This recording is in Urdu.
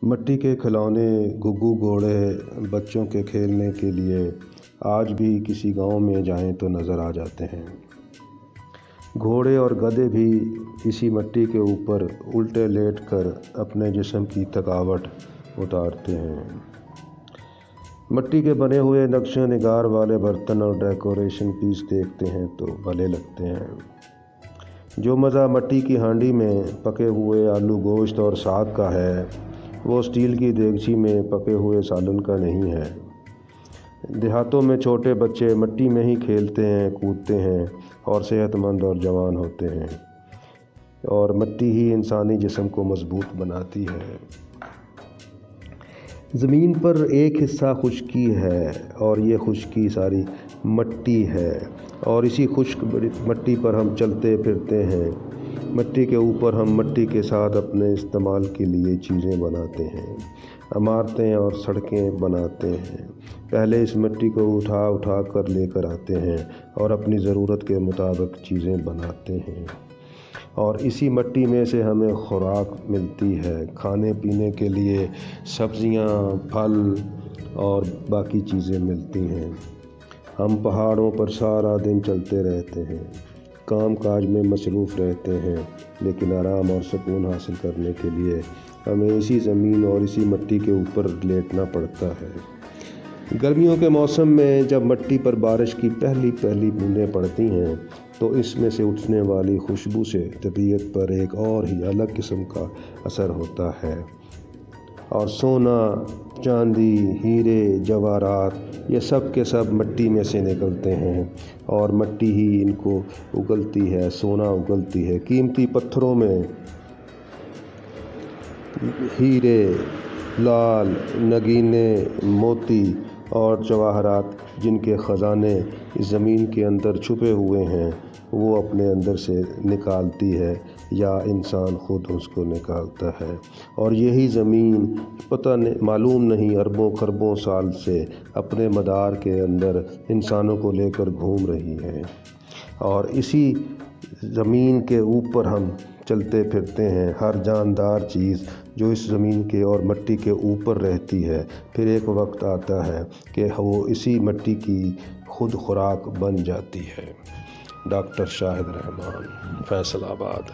مٹی کے کھلونے گگو گھوڑے بچوں کے کھیلنے کے لیے آج بھی کسی گاؤں میں جائیں تو نظر آ جاتے ہیں۔ گھوڑے اور گدھے بھی اسی مٹی کے اوپر الٹے لیٹ کر اپنے جسم کی تھکاوٹ اتارتے ہیں۔ مٹی کے بنے ہوئے نقش و نگار والے برتن اور ڈیکوریشن پیس دیکھتے ہیں تو بھلے لگتے ہیں۔ جو مزہ مٹی کی ہانڈی میں پکے ہوئے آلو گوشت اور ساگ کا ہے، وہ اسٹیل کی دیگچی میں پکے ہوئے سالن کا نہیں ہے۔ دیہاتوں میں چھوٹے بچے مٹی میں ہی کھیلتے ہیں، کودتے ہیں اور صحت مند اور جوان ہوتے ہیں، اور مٹی ہی انسانی جسم کو مضبوط بناتی ہے۔ زمین پر ایک حصہ خشکی ہے اور یہ خشکی ساری مٹی ہے، اور اسی خشک مٹی پر ہم چلتے پھرتے ہیں۔ مٹی کے اوپر ہم مٹی کے ساتھ اپنے استعمال کے لیے چیزیں بناتے ہیں، عمارتیں اور سڑکیں بناتے ہیں۔ پہلے اس مٹی کو اٹھا اٹھا کر لے کر آتے ہیں اور اپنی ضرورت کے مطابق چیزیں بناتے ہیں، اور اسی مٹی میں سے ہمیں خوراک ملتی ہے، کھانے پینے کے لیے سبزیاں، پھل اور باقی چیزیں ملتی ہیں۔ ہم پہاڑوں پر سارا دن چلتے رہتے ہیں، کام کاج میں مصروف رہتے ہیں، لیکن آرام اور سکون حاصل کرنے کے لیے ہمیں اسی زمین اور اسی مٹی کے اوپر لیٹنا پڑتا ہے۔ گرمیوں کے موسم میں جب مٹی پر بارش کی پہلی پہلی بوندیں پڑتی ہیں تو اس میں سے اٹھنے والی خوشبو سے طبیعت پر ایک اور ہی الگ قسم کا اثر ہوتا ہے، اور سونا، چاندی، ہیرے، جواہرات یہ سب کے سب مٹی میں سے نکلتے ہیں، اور مٹی ہی ان کو اگلتی ہے، سونا اگلتی ہے۔ قیمتی پتھروں میں ہیرے، لال، نگینے، موتی اور جواہرات جن کے خزانے اس زمین کے اندر چھپے ہوئے ہیں، وہ اپنے اندر سے نکالتی ہے یا انسان خود اس کو نکالتا ہے، اور یہی زمین معلوم نہیں اربوں خربوں سال سے اپنے مدار کے اندر انسانوں کو لے کر گھوم رہی ہے، اور اسی زمین کے اوپر ہم چلتے پھرتے ہیں۔ ہر جاندار چیز جو اس زمین کے اور مٹی کے اوپر رہتی ہے، پھر ایک وقت آتا ہے کہ وہ اسی مٹی کی خود خوراک بن جاتی ہے۔ ڈاکٹر شاہد رحمان، فیصل آباد۔